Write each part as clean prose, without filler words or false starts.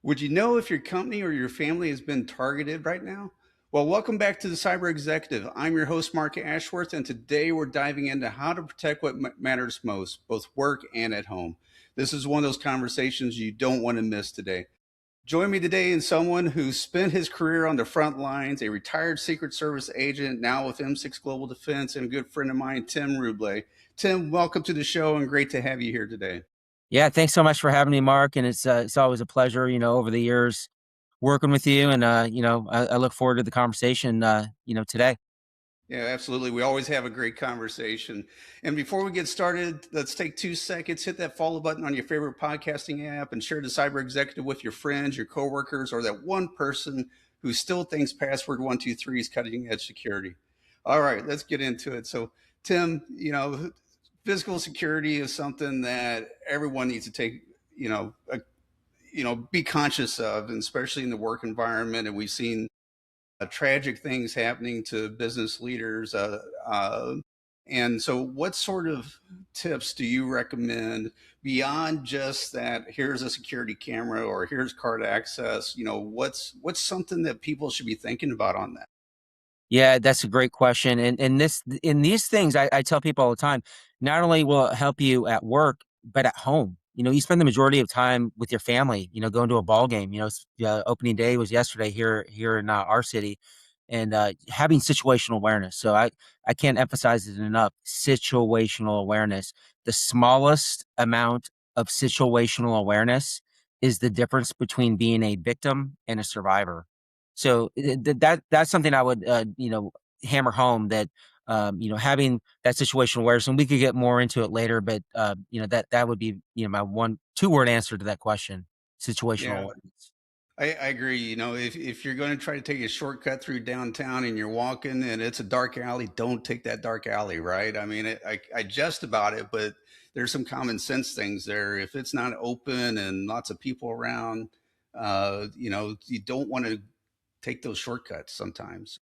Would you know if your company or your family has been targeted right now? Well, welcome back to the Cyber Executive. I'm your host, Marc Ashworth, and today we're diving into how to protect what matters most, both work and at home. This is one of those conversations you don't want to miss today. Join me today in someone who spent his career on the front lines, a retired Secret Service agent, now with M6 Global Defense, and a good friend of mine, Tim Reboulet. Tim, welcome to the show and great to have you here today. Yeah, thanks so much for having me, Mark. And it's always a pleasure, over the years working with you. And I look forward to the conversation, today. Yeah, absolutely. We always have a great conversation. And before we get started, let's take 2 seconds, hit that follow button on your favorite podcasting app, and share the Cyber Executive with your friends, your coworkers, or that one person who still thinks password 123 is cutting edge security. All right, let's get into it. So, Tim, physical security is something that everyone needs to take, be conscious of, and especially in the work environment. And we've seen tragic things happening to business leaders. And so, what sort of tips do you recommend beyond just that? Here's a security camera, or here's card access. What's something that people should be thinking about on that? Yeah, that's a great question. And in these things, I tell people all the time, not only will it help you at work, but at home. You spend the majority of time with your family, going to a ball game. Opening day was yesterday here in our city, and having situational awareness. So I can't emphasize it enough. Situational awareness. The smallest amount of situational awareness is the difference between being a victim and a survivor. So that's something I would hammer home, that having that situational awareness, and we could get more into it later, but that would be my 2-word answer to that question: situational Yeah, awareness. I agree. If you're going to try to take a shortcut through downtown and you're walking and it's a dark alley, don't take that dark alley, right? I mean, I jest about it, but there's some common sense things there. If it's not open and lots of people around, you don't want to take those shortcuts sometimes.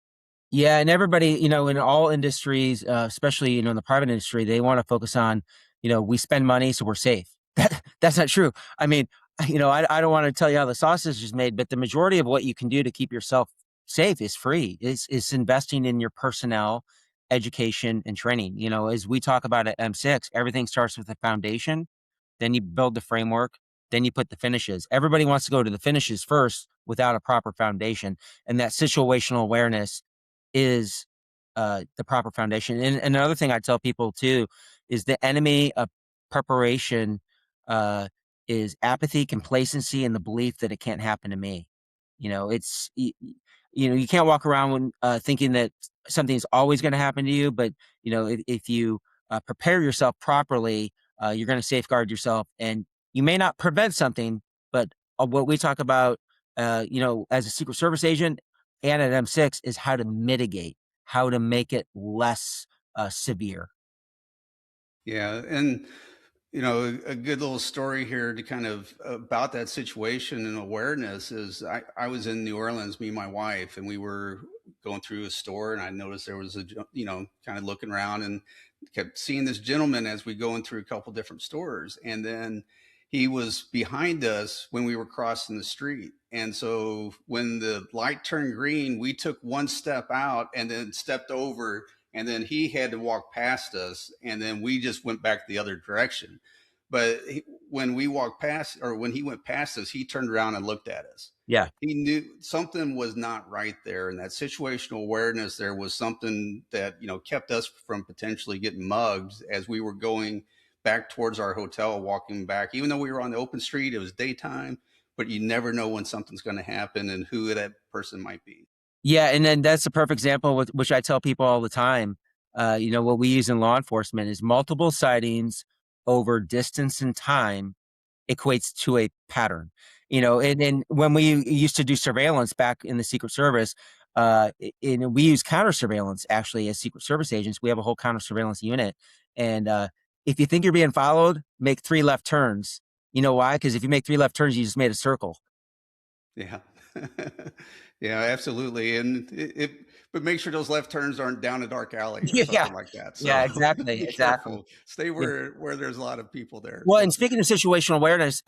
Yeah, and everybody, in all industries, especially in the private industry, they want to focus on, we spend money, so we're safe. That's not true. I mean, I don't want to tell you how the sausage is made, but the majority of what you can do to keep yourself safe is free. It's investing in your personnel, education, and training. As we talk about at M6, everything starts with the foundation, then you build the framework, then you put the finishes. Everybody wants to go to the finishes first without a proper foundation, and that situational awareness is the proper foundation. And another thing I tell people too is the enemy of preparation is apathy, complacency, and the belief that it can't happen to me. You can't walk around thinking that something's always going to happen to you, but if you prepare yourself properly, you're going to safeguard yourself, and you may not prevent something, but what we talk about, as a Secret Service agent and at M6, is how to mitigate, how to make it less severe. Yeah, and a good little story here to kind of about that situation and awareness is I was in New Orleans, me and my wife, and we were going through a store, and I noticed there was kind of looking around and kept seeing this gentleman as we going through a couple different stores, and then he was behind us when we were crossing the street. And so when the light turned green, we took one step out and then stepped over, and then he had to walk past us, and then we just went back the other direction. But when we walked past, or when he went past us, he turned around and looked at us. Yeah. He knew something was not right there, and that situational awareness there was something that kept us from potentially getting mugged as we were going back towards our hotel, walking back. Even though we were on the open street, it was daytime, but you never know when something's going to happen and who that person might be. Yeah, and then that's a perfect example, which I tell people all the time. What we use in law enforcement is multiple sightings over distance and time equates to a pattern. And then when we used to do surveillance back in the Secret Service, we use counter surveillance actually as Secret Service agents. We have a whole counter surveillance unit, and if you think you're being followed, make 3 left turns. You know why? Because if you make 3 left turns, you just made a circle. Yeah. Yeah, absolutely. And But make sure those left turns aren't down a dark alley or Yeah, something like that. So yeah, exactly, be exactly. careful. Stay Yeah. where there's a lot of people there. Well, and That's for speaking of sure. situational awareness,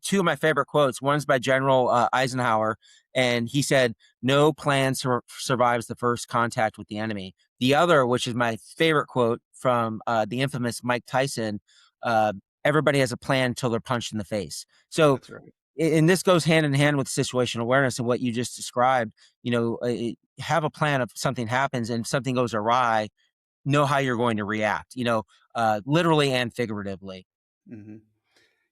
two of my favorite quotes. One's by General Eisenhower, and he said, "No plan survives the first contact with the enemy." The other, which is my favorite quote from the infamous Mike Tyson, uh, "Everybody has a plan until they're punched in the face." So, That's right. and this goes hand in hand with situational awareness and what you just described. Have a plan if something happens and something goes awry. Know how you're going to react. Literally and figuratively. Hmm.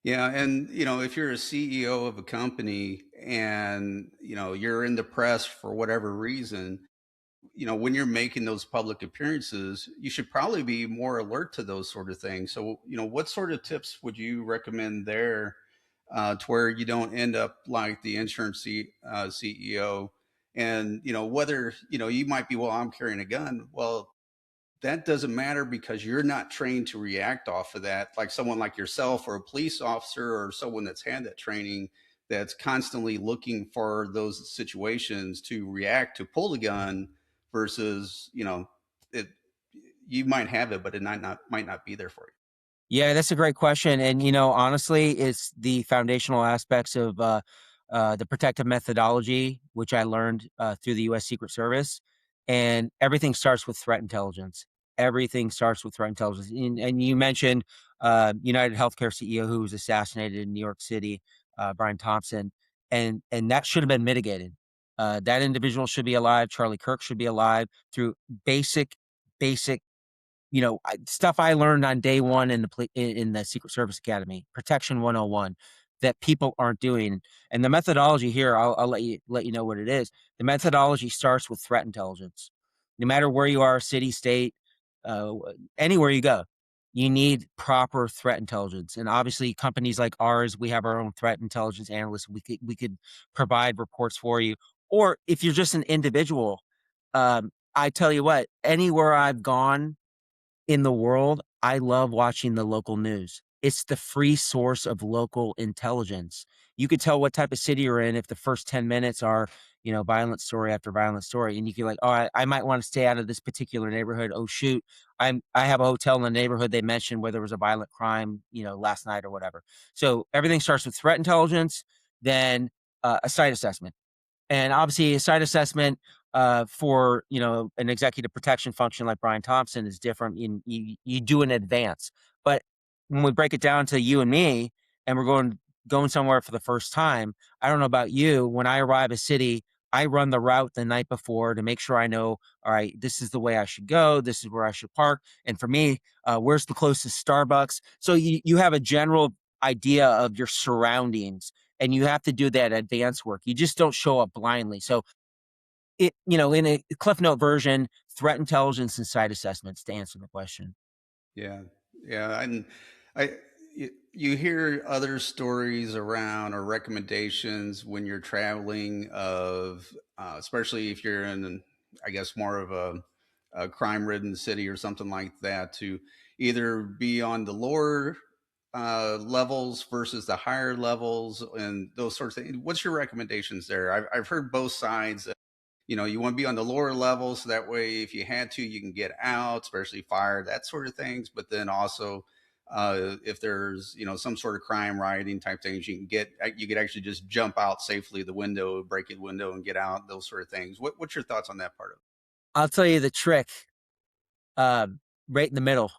Yeah, and if you're a CEO of a company and you're in the press for whatever reason, when you're making those public appearances, you should probably be more alert to those sort of things. So, what sort of tips would you recommend there, to where you don't end up like the insurance CEO? And, whether, you might be, well, I'm carrying a gun. Well, that doesn't matter because you're not trained to react off of that, like someone like yourself or a police officer or someone that's had that training, that's constantly looking for those situations to react, to pull the gun, versus it, you might have it but it might not be there for you. Yeah, that's a great question. And, honestly, it's the foundational aspects of the protective methodology, which I learned through the U.S. Secret Service. And everything starts with threat intelligence. Everything starts with threat intelligence. And you mentioned United Healthcare CEO who was assassinated in New York City, Brian Thompson. And that should have been mitigated. That individual should be alive. Charlie Kirk should be alive through basic, basic stuff I learned on day one in the Secret Service Academy, Protection 101, that people aren't doing. And the methodology here, I'll let you know what it is. The methodology starts with threat intelligence. No matter where you are, city, state, uh, anywhere you go, you need proper threat intelligence. And obviously, companies like ours, we have our own threat intelligence analysts. We could provide reports for you. Or if you're just an individual, I tell you what, anywhere I've gone in the world, I love watching the local news. It's the free source of local intelligence. You could tell what type of city you're in if the first 10 minutes are, violent story after violent story. And you can like, oh, I might want to stay out of this particular neighborhood. Oh shoot. I have a hotel in the neighborhood they mentioned where there was a violent crime, last night or whatever. So everything starts with threat intelligence, then a site assessment. And obviously, a site assessment for an executive protection function like Brian Thompson is different. You do in advance, but when we break it down to you and me, and we're going somewhere for the first time, I don't know about you. When I arrive a city, I run the route the night before to make sure I know. All right, this is the way I should go. This is where I should park. And for me, where's the closest Starbucks? So you have a general idea of your surroundings and you have to do that advanced work. You just don't show up blindly. So in a Cliff Note version, threat intelligence and site assessments to answer the question. Yeah, yeah, and you hear other stories around or recommendations when you're traveling of, especially if you're in, I guess, more of a crime-ridden city or something like that, to either be on the lower levels versus the higher levels and those sorts of things. What's your recommendations there? I've heard both sides. You want to be on the lower level so that way if you had to you can get out, especially fire, that sort of things. But then also, if there's some sort of crime rioting type things, you could actually just jump out safely the window, break the window and get out, those sort of things. What's your thoughts on that part of I'll tell you the trick, uh, right in the middle,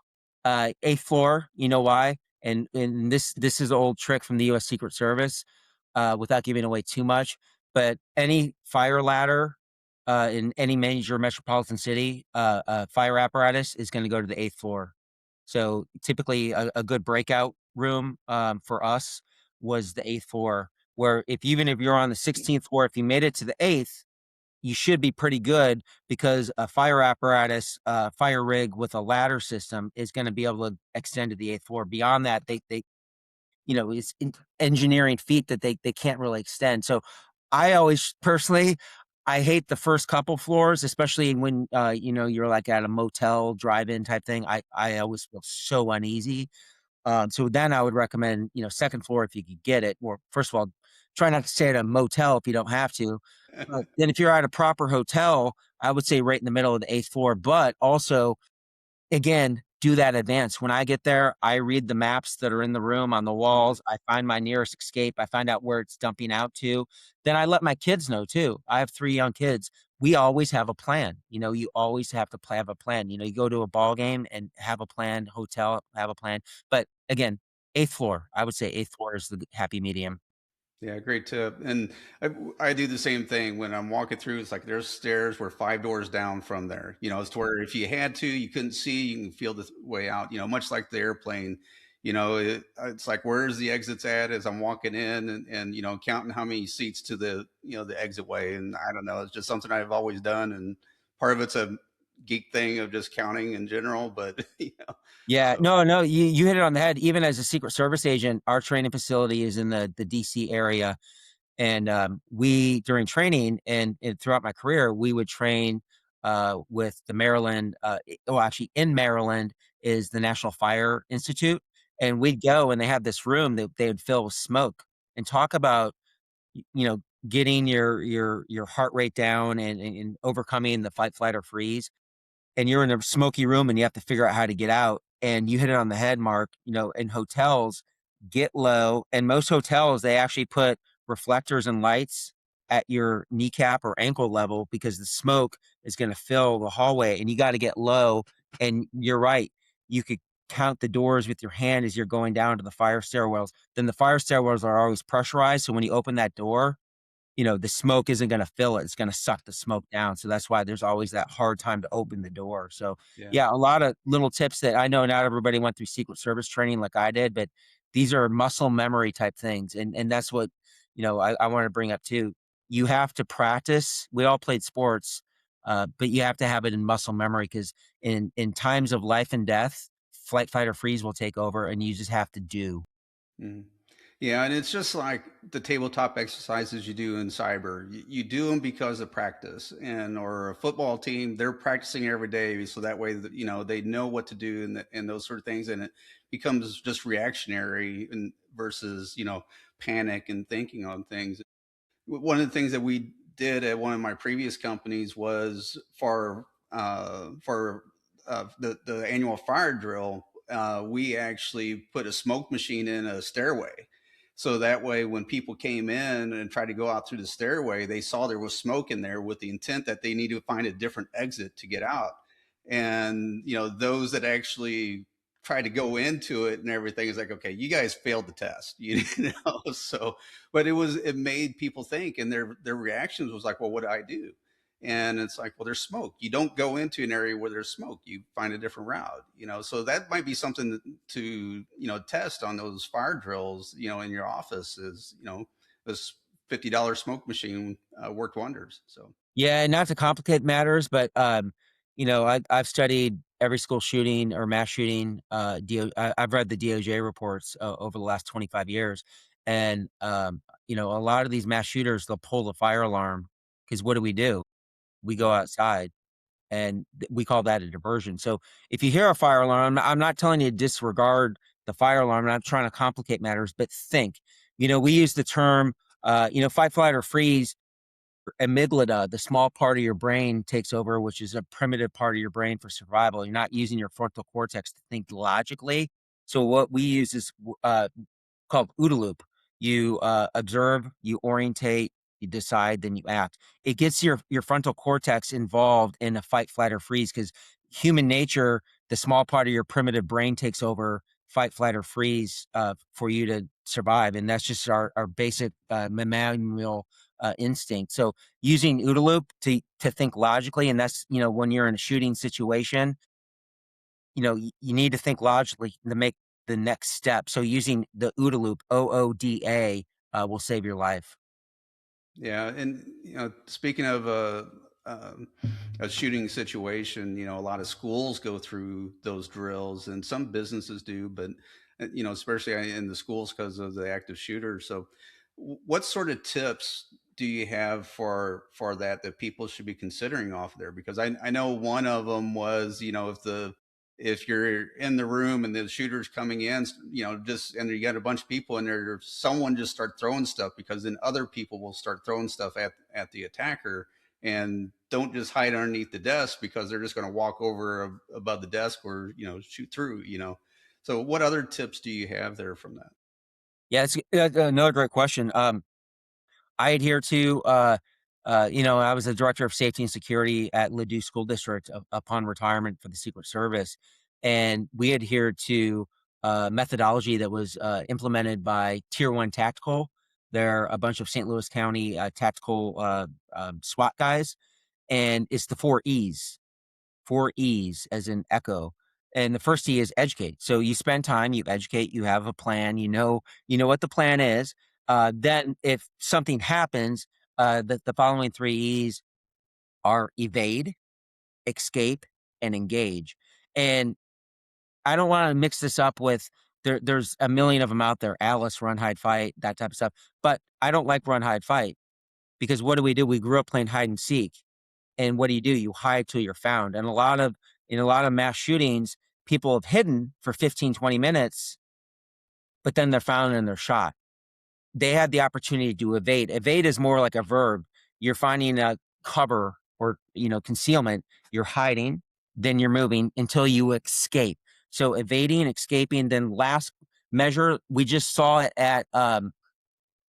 eighth floor. You know why? And this is an old trick from the U.S. Secret Service, without giving away too much. But any fire ladder in any major metropolitan city, fire apparatus is going to go to the eighth floor. So typically, a good breakout room for us was the eighth floor. Where if even if you're on the 16th floor, if you made it to the eighth, you should be pretty good because a fire apparatus, fire rig with a ladder system is going to be able to extend to the eighth floor. Beyond that, they it's engineering feat that they can't really extend. So I always personally, I hate the first couple floors, especially when you're like at a motel drive-in type thing. I always feel so uneasy. So then I would recommend, second floor if you could get it. Or first of all, try not to stay at a motel if you don't have to. But then if you're at a proper hotel, I would say right in the middle of the eighth floor. But also, again, do that advance. When I get there, I read the maps that are in the room on the Mhm. walls. I find my nearest escape. I find out where it's dumping out to. Then I let my kids know too. I have three young kids. We always have a plan. You always have to have a plan. You go to a ball game and have a plan, hotel, have a plan. But again, eighth floor, I would say eighth floor is the happy medium. Yeah, great tip. And I do the same thing when I'm walking through. It's like there's stairs. We're 5 doors down from there. It's to where if you had to, you couldn't see, you can feel the way out. Much like the airplane. It's like where's the exits at as I'm walking in, and counting how many seats to the exit way. And I don't know, it's just something I've always done, and part of it's a geek thing of just counting in general. But Yeah, so no, no, you hit it on the head. Even as a Secret Service agent, our training facility is in the DC area. And we during training and throughout my career, we would train with the Maryland. Well, actually, in Maryland is the National Fire Institute, and we'd go and they have this room that they would fill with smoke and talk about you know getting your heart rate down and overcoming the fight, flight, or freeze, and you're in a smoky room and you have to figure out how to get out. And you hit it on the head, Mark. In hotels, get low. And most hotels, they actually put reflectors and lights at your kneecap or ankle level because the smoke is going to fill the hallway and you got to get low. And you're right. You could count the doors with your hand as you're going down to the fire stairwells. Then the fire stairwells are always pressurized. So when you open that door, the smoke isn't going to fill it. It's going to suck the smoke down. So that's why there's always that hard time to open the door. So yeah. yeah, a lot of little tips that I know not everybody went through Secret Service training like I did, but these are muscle memory type things. And that's what, I want to bring up too. You have to practice. We all played sports, but you have to have it in muscle memory because in times of life and death, flight, fight, or freeze will take over and you just have to do. Mhm. Yeah, and it's just like the tabletop exercises you do in cyber. You do them because of practice, and or a football team, they're practicing every day, so that way that they know what to do and those sort of things, and it becomes just reactionary and versus panic and thinking on things. One of the things that we did at one of my previous companies was for the annual fire drill. We actually put a smoke machine in a stairway, so that way when people came in and tried to go out through the stairway, they saw there was smoke in there with the intent that they need to find a different exit to get out. And those that actually try to go into it and everything is like, okay, you guys failed the test, so but it made people think, and their reactions was like, well, what do I do? And it's like, well, there's smoke. You don't go into an area where there's smoke. You find a different route. So that might be something to test on those fire drills. In your office is this $50 smoke machine worked wonders. So Yeah, not to complicate matters, but I've studied every school shooting or mass shooting. I've read the DOJ reports over the last 25 years, and a lot of these mass shooters they'll pull the fire alarm because what do? We go mhm. outside, and we call that a diversion. So if you hear a fire alarm, I'm not telling you to disregard the fire alarm. I'm not trying to complicate matters, but think. We use the term, fight, flight, or freeze amygdala, the small part of your brain takes over, which is a primitive part of your brain for survival. You're not using your frontal cortex to think logically. So what we use is called OODA loop. You observe, you orientate, you decide, then you act. It gets your frontal cortex involved in a fight, flight, or freeze because human nature, the small part of your primitive brain takes over fight, flight, or freeze for you to survive, and that's just our basic mammalian instinct. So using OODA loop to think logically, and that's when you're in a shooting situation, you need to think logically to make the next step. So using the OODA loop, OODA, will save your life. Yeah, and speaking of a shooting situation, a lot of schools go through those drills, and some businesses do, but especially in the schools because of the active shooter. So, what sort of tips do you have for that people should be considering off there? Because I know one of them was, if if you're in the room and the shooter's coming in, just and you got a bunch of people in there, someone just start throwing stuff, because then other people will start throwing stuff at the attacker. And don't just hide underneath the desk, because they're just going to walk over above the desk, or shoot through. So what other tips do you have there from that? Yeah, it's another great question. I adhere to, I was the director of safety and security at Ladue School District upon retirement for the Secret Service. And we adhered to methodology that was implemented by Tier 1 Tactical. They're a bunch of St. Louis County tactical SWAT guys. And it's the 4 E's. 4 E's as in echo. And the first E is educate. So you spend time, you educate, you have a plan, you know what the plan is. Then if something happens, the following 3 E's are evade, escape, and engage. And I don't want to mix this up with there's a million of them out there. Alice, run, hide, fight, that type of stuff. But I don't like run, hide, fight, because what do? We grew up playing hide and seek. And what do? You hide till you're found. And in a lot of mass shootings, people have hidden for 15, 20 minutes, but then they're found and they're shot. They had the opportunity to evade. Evade is more like a verb. You're finding a cover or, concealment. You're hiding, then you're moving until you escape. So evading, escaping, then last measure, we just saw it at, um,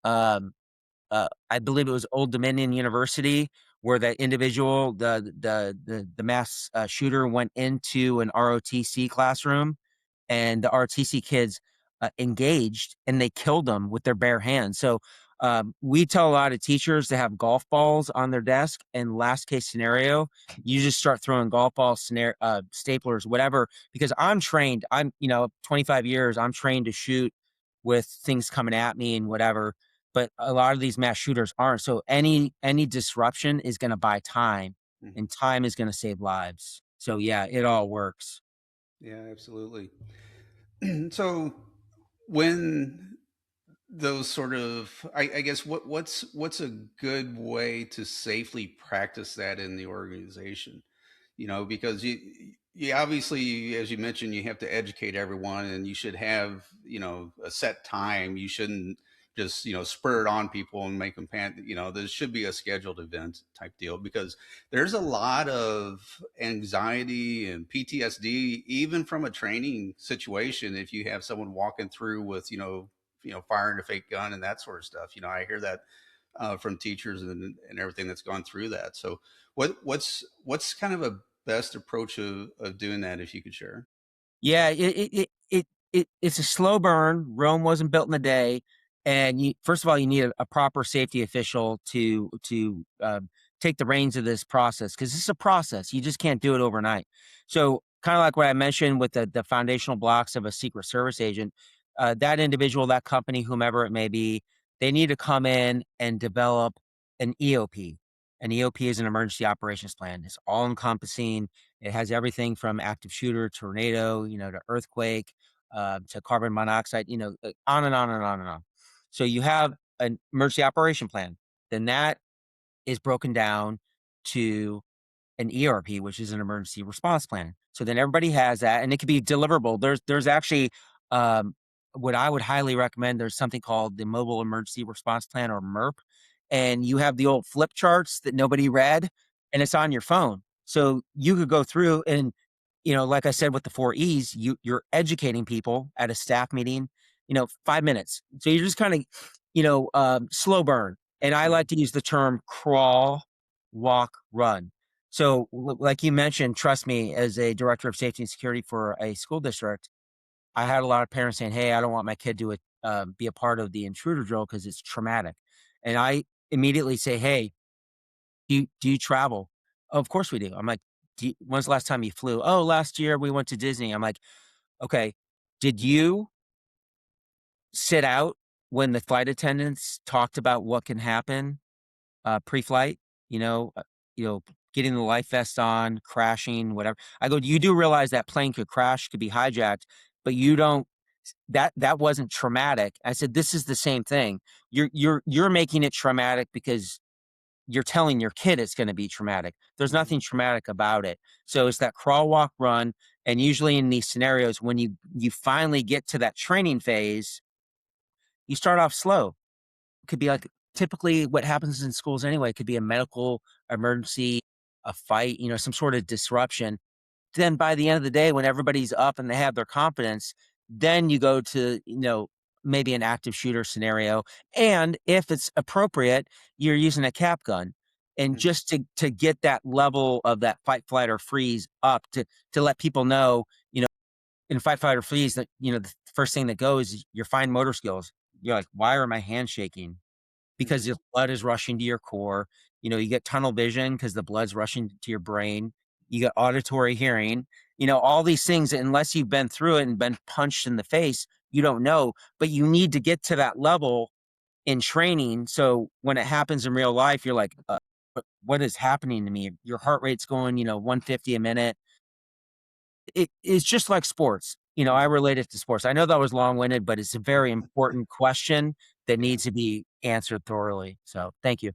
I believe it was Old Dominion University, where that individual, the mass shooter, went into an ROTC classroom, and the ROTC kids engaged, and they killed them with their bare hands. So we tell a lot of teachers to have golf balls on their desk, and last case scenario, you just start throwing golf balls, staplers, whatever, because I'm trained. 25 years, I'm trained to shoot with things coming at me and whatever. But a lot of these mass shooters aren't. So any disruption is going to buy time, Mhm. and time is going to save lives. So yeah, it all works. Yeah, absolutely. So when those sort of, I guess, what's a good way to safely practice that in the organization? Because you obviously, as you mentioned, you have to educate everyone, and you should have a set time. You shouldn't just spur it on people and make them there should be a scheduled event type deal, because there's a lot of anxiety and PTSD even from a training situation. If you have someone walking through with firing a fake gun and that sort of stuff, I hear that from teachers and everything that's gone through that. So what's kind of a best approach of doing that, if you could share? Yeah, it's a slow burn. Rome wasn't built in a day, and first of all, you need a proper safety official to take the reins of this process, because this is a process. You just can't do it overnight. So, kind of like what I mentioned with the foundational blocks of a Secret Service agent, that individual, that company, whomever it may be, they need to come in and develop an EOP. An EOP is an emergency operations plan. It's all encompassing. It has everything from active shooter, tornado, to earthquake, to carbon monoxide, on and on and on and on. So you have an emergency operation plan. Then that is broken down to an ERP, which is an emergency response plan. So then everybody has that, and it can be deliverable. There's actually what I would highly recommend. There's something called the Mobile Emergency Response Plan, or MERP, and you have the old flip charts that nobody read, and it's on your phone. So you could go through and, like I said with the 4 E's, you're educating people at a staff meeting, 5 minutes. So you're just kind of, slow burn. And I like to use the term crawl, walk, run. So, like you mentioned, trust me, as a director of safety and security for a school district, I had a lot of parents saying, "Hey, I don't want my kid to be a part of the intruder drill because it's traumatic." And I immediately say, "Hey, do you travel?" "Oh, of course we do." I'm like, "When's the last time you flew?" "Oh, last year we went to Disney." I'm like, "Okay, did you sit out when the flight attendants talked about what can happen pre-flight, you know, uh, you know, getting the life vest on, crashing, whatever?" I go, "You do realize that plane could crash, could be hijacked, but you don't, that wasn't traumatic." I said, "This is the same thing. You're making it traumatic because you're telling your kid it's going to be traumatic. There's Mhm. nothing traumatic about it." So it's that crawl, walk, run. And usually in these scenarios, when you finally get to that training phase, you start off slow. It could be like typically what happens in schools anyway. It could be a medical emergency, a fight, some sort of disruption. Then by the end of the day, when everybody's up and they have their confidence, then you go to, maybe an active shooter scenario. And if it's appropriate, you're using a cap gun. And Mhm. just to get that level of that fight, flight, or freeze up to let people know, in fight, flight, or freeze that, the first thing that goes is your fine motor skills. You're like, why are my hands shaking? Because Mhm. your blood is rushing to your core. You get tunnel vision because the blood's rushing to your brain. You get auditory hearing, all these things, unless you've been through it and been punched in the face, you don't know. But you need to get to that level in training. So when it happens in real life, you're like, what is happening to me? Your heart rate's going, 150 a minute. It's just like sports. I Mhm. relate it to sports. I know that was long-winded, but it's a very important question that Yeah. needs to be answered thoroughly. So thank you.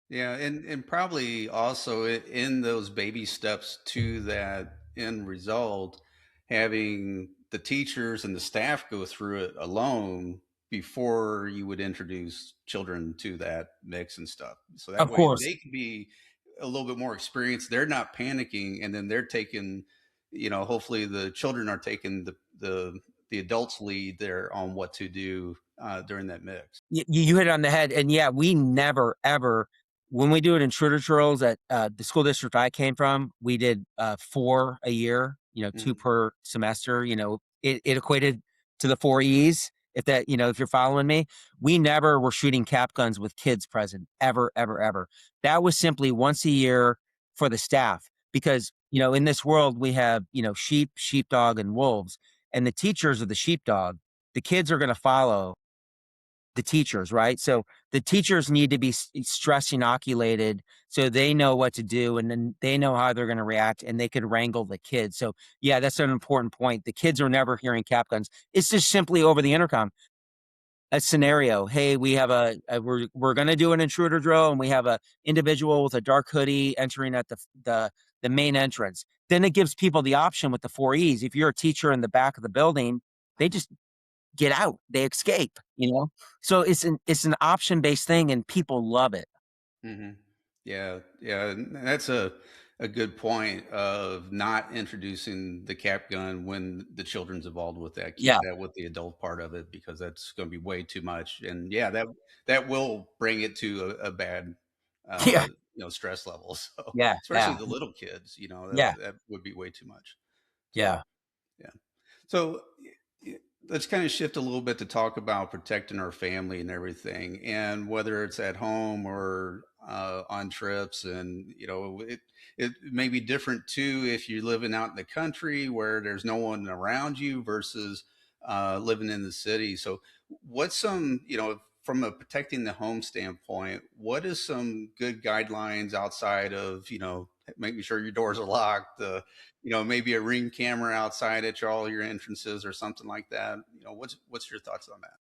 Yeah, and probably also in those baby steps to that end result, having the teachers and the staff go through it alone before you would introduce children to that mix and stuff. So that Of way course. they can be a little bit more experienced. They're not panicking, and then they're taking, hopefully the children are taking the adults lead there on what to do during that mix. You hit it on the head, and yeah, we never ever when we do it in shooter drills at, the school district I came from, we did, 4 a year, 2 Mhm. per semester, it equated to the 4 E's, if you're following me. We never were shooting cap guns with kids present, ever, ever, ever. That was simply once a year for the staff because, in this world, we have, sheep, sheepdog, and wolves, and the teachers are the sheepdog. The kids are gonna follow the teachers, right? So the teachers need to be stress inoculated so they know what to do and then they know how they're going to react and they could wrangle the kids. So yeah, that's an important point. The kids are never hearing cap guns. It's just simply over the intercom. A scenario. Hey, we have we're going to do an intruder drill and we have a individual with a dark hoodie entering at the main entrance. Then it gives people the option with the 4 E's. If you're a teacher in the back of the building, they just get out, they escape. So it's an option-based thing and people love it. Mhm. Yeah, yeah, and that's a good point of not introducing the cap gun when the children's involved with that. Keep Yeah. that with the adult part of it because that's gonna be way too much, and yeah, that will bring it to a bad, Yeah. stress level, so Yeah. especially Yeah. the little kids, that Yeah. that would be way too much. So, Yeah. yeah. So let's kind of shift a little bit to talk about protecting our family and everything, and whether it's at home or on trips. And it may be different too if you're living out in the country where there's no one around you versus living in the city. So, what's some from a protecting the home standpoint, what is some good guidelines outside of making sure your doors are locked, maybe a ring camera outside at all your entrances or something like that. What's your thoughts on that?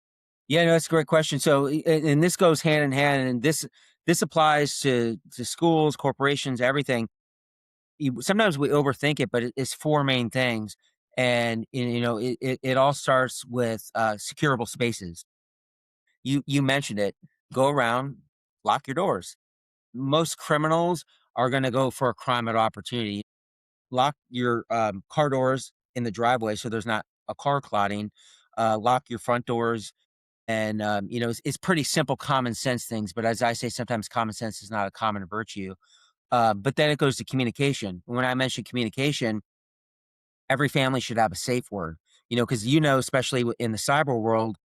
Yeah, no, that's a great question. So, and this goes hand in hand, and this applies to schools, corporations, everything. Sometimes we overthink it, but it's four main things, and it all starts with securable spaces. You mentioned it. Go around, lock your doors. Most criminals are going to go for a crime at opportunity. Lock your car doors in the driveway so there's not a car clotting. Lock your front doors. And, it's pretty simple common sense things. But as I say, sometimes common sense is not a common virtue. But then it goes to communication. When I mention communication, every family should have a safe word, because, especially in the cyber world,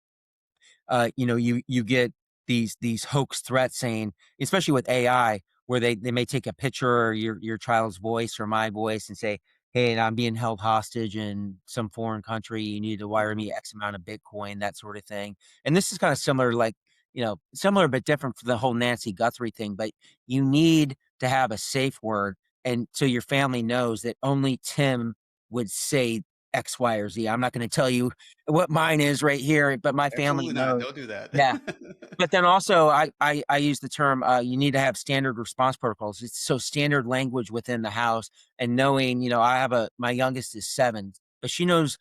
you get these hoax threats saying, especially with AI, where they may take a picture or your child's voice or my voice and say, "Hey, I'm being held hostage in some foreign country. You need to wire me X amount of Bitcoin," that sort of thing. And this is kind of similar, like similar but different for the whole Nancy Guthrie thing. But you need to have a safe word, and so your family knows that only Tim would say X, Y, or Z. I'm not going to tell you what mine is right here, but my family Absolutely not. knows. Don't do that. Yeah. But then also, I use the term, you need to have standard response protocols. It's so standard language within the house, and knowing, I have my youngest is 7, but she knows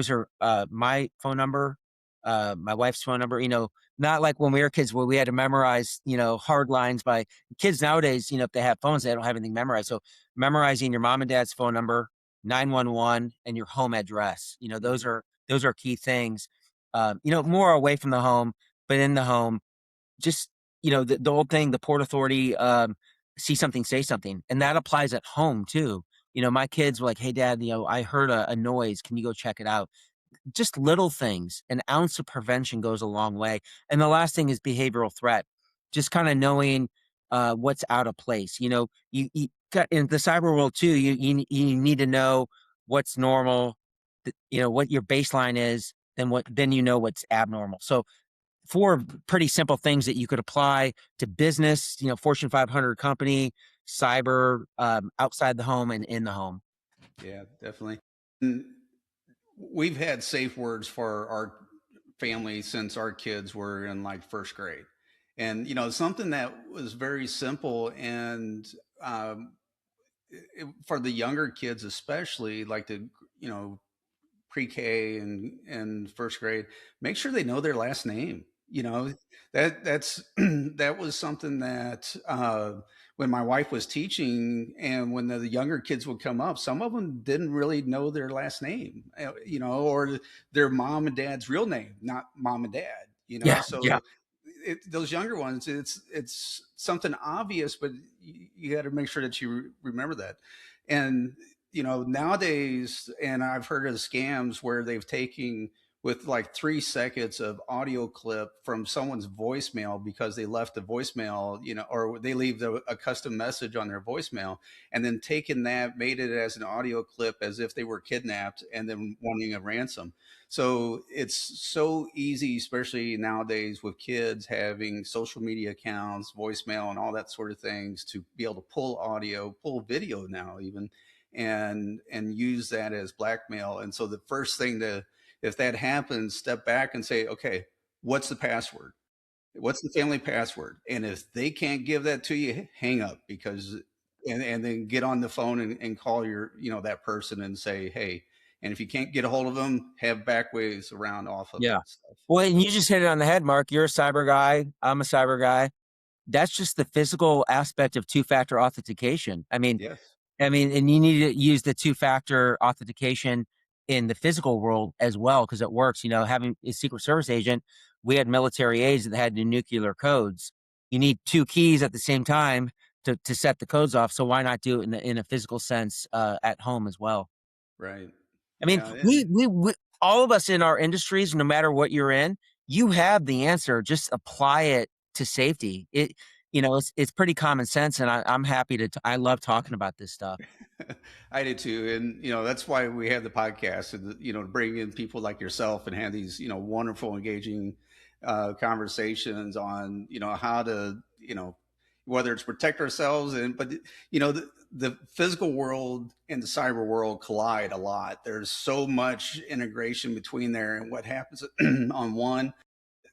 her my phone number, my wife's phone number. Not like when we were kids where we had to memorize, hard lines by kids nowadays. If they have phones, they don't have anything memorized. So memorizing your mom and dad's phone number, 911, and your home address. Those Mhm. are key things. More away from the home, but in the home, just the old thing, the Port Authority, see something, say something, and that applies at home too. My kids were like, "Hey, Dad, I heard a noise. Can you go check it out?" Just little things. An ounce of prevention goes a long way. And the last thing is behavioral threat. Just kind of knowing what's out of place. You got in the cyber world too. You need to know what's normal. What your baseline is. Then what's abnormal. So 4 pretty simple things that you could apply to business, Fortune 500 company, cyber, outside the home and in the home. Yeah, definitely. And we've had safe words for our family since our kids were in like first grade. And, something that was very simple and for the younger kids, especially like you know, pre-K and first grade, make sure they know their last name. That's that was something that when my wife was teaching and when the younger kids would come up, some of them didn't really know their last name, or their mom and dad's real name, not mom and dad. Yeah, yeah, So those younger ones, it's something obvious, but you got to make sure that you remember that. And nowadays, and I've heard of scams where they've taken with like 3 seconds of audio clip from someone's voicemail because they left a voicemail, or they leave a custom message on their voicemail, and then taken that, made it as an audio clip as if they were kidnapped and then wanting a ransom. So it's so easy, especially nowadays with kids having social media accounts, voicemail, and all that sort of things, to be able to pull audio, pull video now even, and use that as blackmail. And so the first thing to, if that happens, step back and say, okay, what's the password? What's the family password? And if they can't give that to you, hang up, because and then get on the phone and call that person and say, hey, and if you can't get a hold of them, have back ways around off of it yeah. and stuff. Well, and you just hit it on the head, Mark. You're a cyber guy. I'm a cyber guy. That's just the physical aspect of two-factor authentication. I mean, Yes. and you need to use the two-factor authentication in the physical world as well because it works. Having a Secret Service agent, we had military aides that had nuclear codes. You need 2 keys at the same time to set the codes off. So why not do it in a physical sense at home as well? Right. I mean, Yeah. we all of us in our industries, no matter what you're in, you have the answer. Just apply it to safety. It's pretty common sense, and I'm happy I love talking about this stuff. I did too, and that's why we have the podcast, and to bring in people like yourself and have these wonderful, engaging conversations on how to whether it's protect ourselves, and but the physical world and the cyber world collide a lot. There's so much integration between there, and what happens on one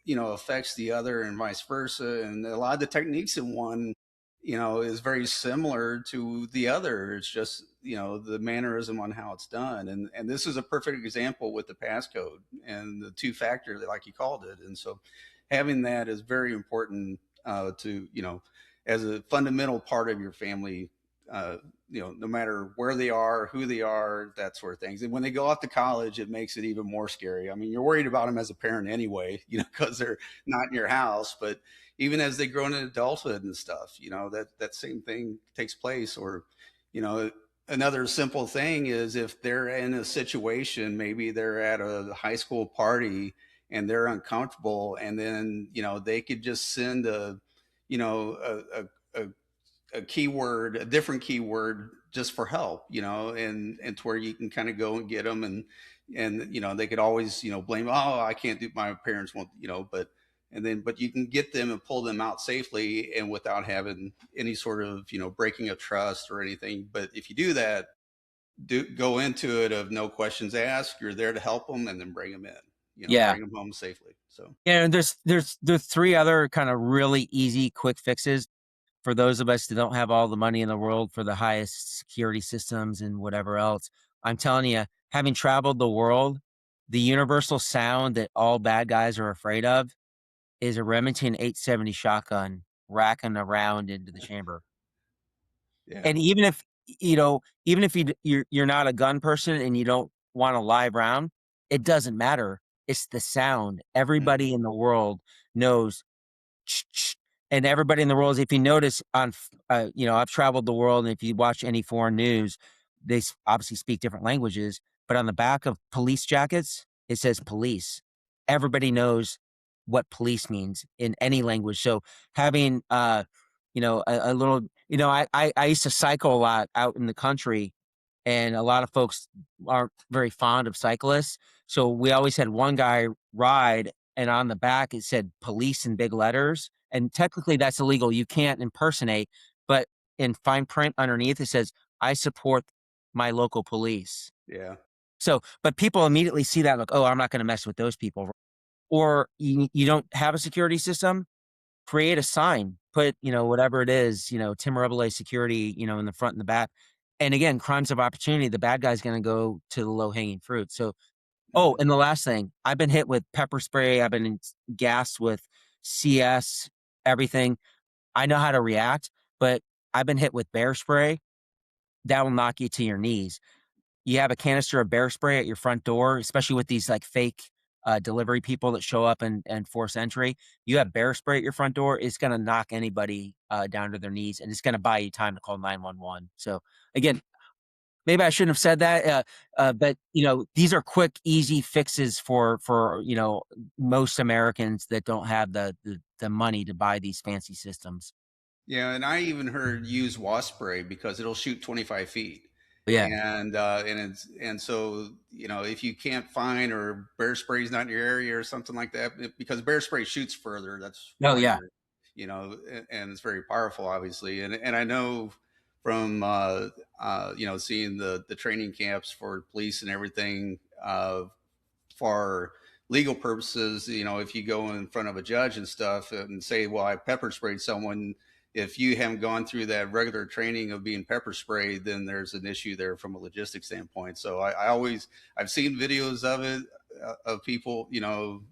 affects the other and vice versa. And a lot of the techniques in one, is very similar to the other. It's just, the mannerism on how it's done. And this is a perfect example with the passcode and the 2 factor, like you called it. And so having that is very important to, as a fundamental part of your family, no matter where they are, who they are, that sort of things. And when they go off to college, it makes it even more scary. I mean, you're worried about them as a parent anyway, because they're not in your house. But even as they grow into adulthood and stuff, that same thing takes place. Or, you know, another simple thing is if they're in a situation, maybe they're at a high school party and they're uncomfortable, and then they could just send you know, a a keyword, a different keyword, just for help, and to where you can kind of go and get them, and they could always blame, oh, I can't do, my parents won't, but you can get them and pull them out safely and without having any sort of breaking of trust or anything. But if you do that, go into it of no questions asked. You're there to help them and then bring them in, Yeah. bring them home safely. So, Yeah, and there's three other kind of really easy, quick fixes for those of us that don't have all the money in the world for the highest security systems and whatever else. I'm telling you, having traveled the world, the universal sound that all bad guys are afraid of is a Remington 870 shotgun racking around into the chamber. yeah. And even if even if you're not a gun person and you don't want a live round, it doesn't matter. It's the sound. Mhm. Everybody in the world knows. And everybody in the world, if you notice I've traveled the world, and if you watch any foreign news, they obviously speak different languages, but on the back of police jackets, it says police. Everybody knows what police means in any language. So having, a little, I used to cycle a lot out in the country, and a lot of folks aren't very fond of cyclists. So we always had one guy ride, and on the back it said police in big letters. And technically that's illegal. You can't impersonate, but in fine print underneath it says, I support my local police. Yeah. So, but people immediately see that like, oh, I'm not going to mess with those people. Or you don't have a security system, create a sign, put, whatever it is, Tim Reboulet security, in the front and the back. And again, crimes of opportunity, the bad guy's going to go to the low hanging fruit. So, oh, Hmm. and the last thing, I've been hit with pepper spray. I've been gassed with CS, everything. I know how to react, but I've been hit with bear spray. That will knock you to your knees. You have a canister of bear spray at your front door, especially with these like fake delivery people that show up and force entry. You have bear spray at your front door, it's going to knock anybody down to their knees, and it's going to buy you time to call 911. So again, maybe I shouldn't have said that, but these are quick, easy fixes for most Americans that don't have the money to buy these fancy systems. Yeah, and I even heard use wasp spray because it'll shoot 25 feet. But yeah, And so, if you can't find, or bear spray's not in your area or something like that, because bear spray shoots further, that's oh why yeah, and it's very powerful, obviously. And I know from seeing the training camps for police and everything, for legal purposes, if you go in front of a judge and stuff and say, well, I pepper sprayed someone, if you haven't gone through that regular training of being pepper sprayed, then there's an issue there from a logistics standpoint. So I've seen videos of it, of people,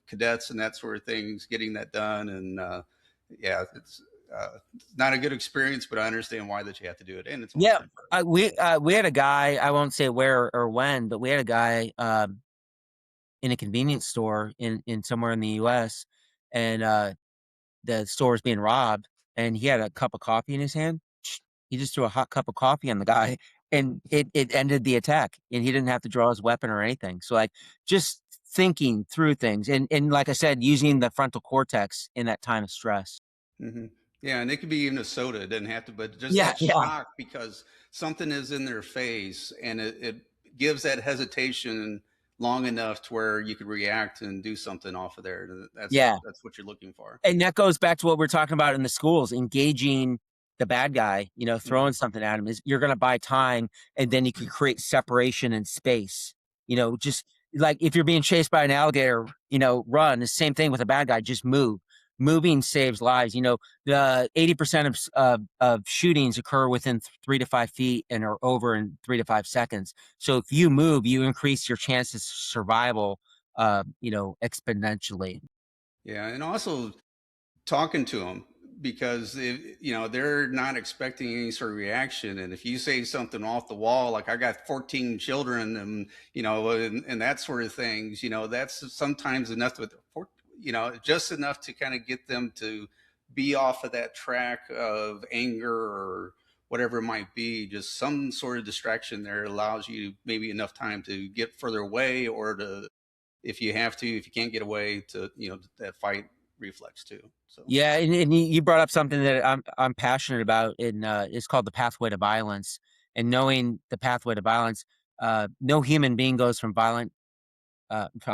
cadets and that sort of things getting that done. And yeah, it's not a good experience, but I understand why that you have to do it. And it's only yeah. temporary. We had a guy. I won't say where or when, but we had a guy in a convenience store in somewhere in the U.S. and the store was being robbed, and he had a cup of coffee in his hand. He just threw a hot cup of coffee on the guy, and it ended the attack, and he didn't have to draw his weapon or anything. So like just thinking through things, and like I said, using the frontal cortex in that time of stress. Hmm. Yeah, and it could be even a soda. It doesn't have to, but just Yeah, that yeah, shock because something is in their face, and it gives that hesitation long enough to where you could react and do something off of there. And yeah. that's what you're looking for. And that goes back to what we're talking about in the schools, engaging the bad guy, Hmm. throwing something at him is you're going to buy time, and then you can create separation and space. Just like if you're being chased by an alligator, run. The same thing with a bad guy, just move. Moving saves lives. The 80% of shootings occur within 3 to 5 feet and are over in 3 to 5 seconds. So if you move, you increase your chances of survival, exponentially. Yeah, and also talking to them because they're not expecting any sort of reaction, and if you say something off the wall like I got 14 children, and and that sort of things, that's sometimes enough just enough to kind of get them to be off of that track of anger or whatever it might be. Just some sort of distraction there allows you maybe enough time to get further away, or to, if you can't get away, to that fight reflex too. So. Yeah, and you brought up something that I'm passionate about. It's called the pathway to violence. And knowing the pathway to violence, no human being goes from I'm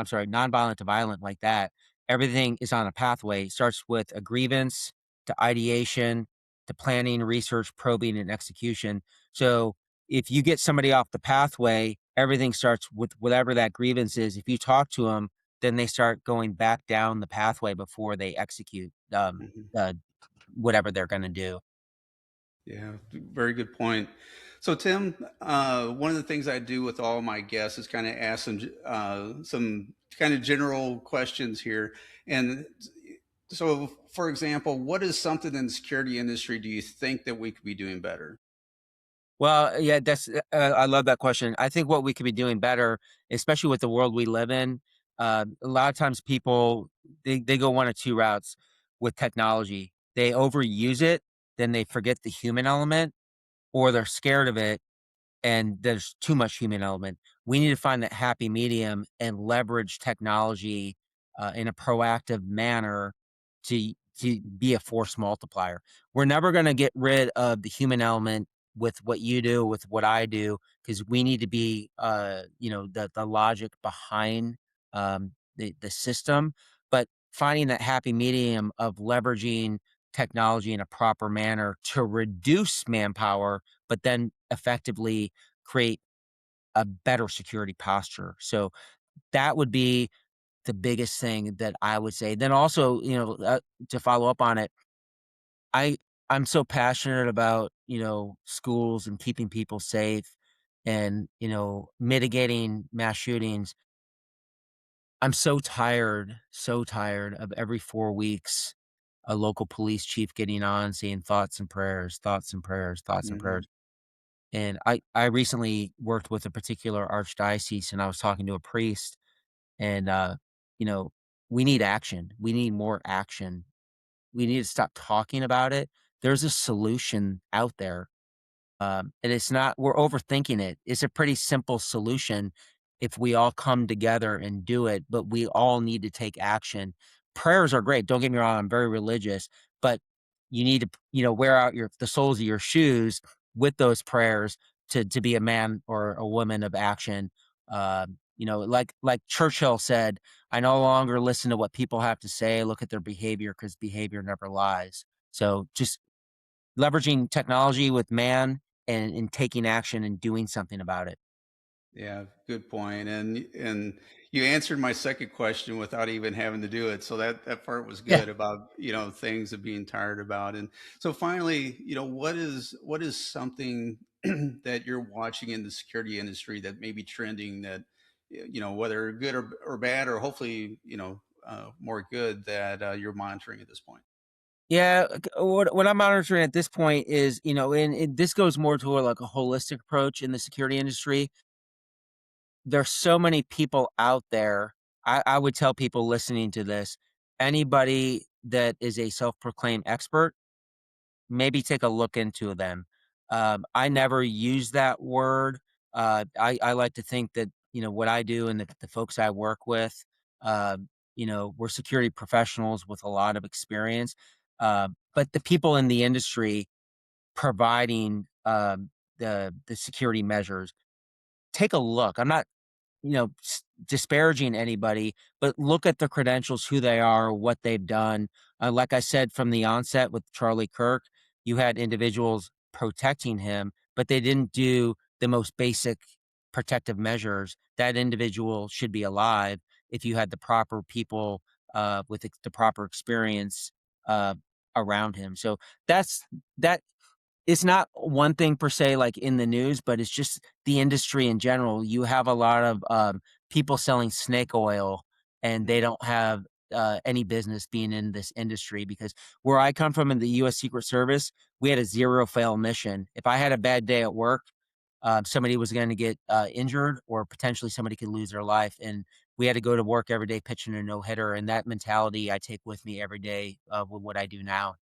sorry, nonviolent to violent like that. Everything is on a pathway. It starts with a grievance to ideation to planning, research, probing, and execution. So if you get somebody off the pathway, everything starts with whatever that grievance is. If you talk to them, then they start going back down the pathway before they execute Mhm. uh, whatever they're going to do. Yeah, very good point. So, Tim, one of the things I do with all my guests is kind of ask some kind of general questions here. And so, for example, what is something in the security industry do you think that we could be doing better? Well, yeah, that's I love that question. I think what we could be doing better, especially with the world we live in, a lot of times people they go one of two routes with technology. They overuse it, then they forget the human element, or they're scared of it and there's too much human element. We need to find that happy medium and leverage technology in a proactive manner to be a force multiplier. We're never going to get rid of the human element with what you do, with what I do, because we need to be, the logic behind the system. But finding that happy medium of leveraging technology in a proper manner to reduce manpower, but then effectively create a better security posture. So that would be the biggest thing that I would say. Then also, to follow up on it, I I'm so passionate about, schools and keeping people safe and, mitigating mass shootings. I'm so tired of every 4 weeks a local police chief getting on saying thoughts and prayers, thoughts and prayers, thoughts and Hmm. prayers. And I recently worked with a particular archdiocese, and I was talking to a priest, and, you know, we need action. We need more action. We need to stop talking about it. There's a solution out there. And it's not we're overthinking it. It's a pretty simple solution if we all come together and do it, but we all need to take action. Prayers are great. Don't get me wrong. I'm very religious, but you need to, wear out the soles of your shoes with those prayers to be a man or a woman of action. Like Churchill said, I no longer listen to what people have to say. I look at their behavior because behavior never lies. So just leveraging technology with man and taking action and doing something about it. Yeah, good point. And you answered my second question without even having to do it. So that part was Yeah. good about, things of being tired about. And so finally, what is something that you're watching in the security industry that may be trending that, whether good or bad, or hopefully, more good that you're monitoring at this point? Yeah, what I'm monitoring at this point is, and this goes more to like a holistic approach in the security industry. There's so many people out there. I would tell people listening to this, anybody that is a self-proclaimed expert, maybe take a look into them. I never use that word. I like to think that, what I do and the folks I work with, uh, we're security professionals with a lot of experience. But the people in the industry providing the security measures, take a look. I'm not disparaging anybody, but look at the credentials, who they are, what they've done. Like I said from the onset with Charlie Kirk, you had individuals protecting him, but they didn't do the most basic protective measures. That individual should be alive if you had the proper people with the proper experience uh, around him. So that's that it's not one thing per se, like in the news, but it's just the industry in general. You have a lot of people selling snake oil, and they don't have any business being in this industry because where I come from in the U.S. Secret Service, we had a zero fail mission. If I had a bad day at work, somebody was going to get injured, or potentially somebody could lose their life, and we had to go to work every day pitching a no hitter. And that mentality I take with me every day with what I do now.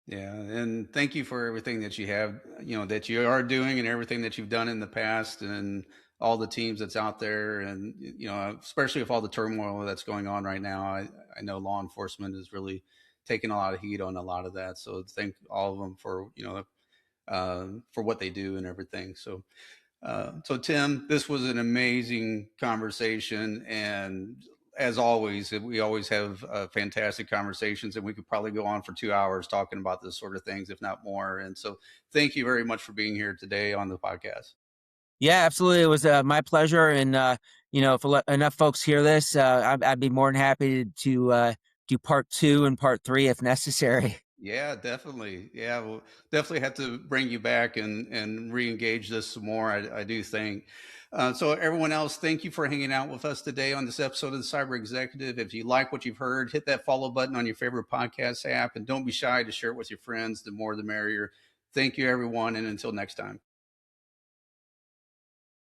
Yeah, and thank you for everything that you have, that you are doing and everything that you've done in the past and all the teams that's out there. And, especially with all the turmoil that's going on right now, I know law enforcement is really taking a lot of heat on a lot of that. So thank all of them for what they do and everything. So Tim, this was an amazing conversation, and as always, we always have fantastic conversations, and we could probably go on for 2 hours talking about this sort of things, if not more. And so, thank you very much for being here today on the podcast. Yeah, absolutely. It was my pleasure. And, if enough folks hear this, I'd be more than happy to do part two and part three if necessary. Yeah, definitely. Yeah, we'll definitely have to bring you back and re-engage this some more. I do think. So, everyone else, thank you for hanging out with us today on this episode of the Cyber Executive. If you like what you've heard, hit that follow button on your favorite podcast app, and don't be shy to share it with your friends. The more, the merrier. Thank you, everyone, and until next time.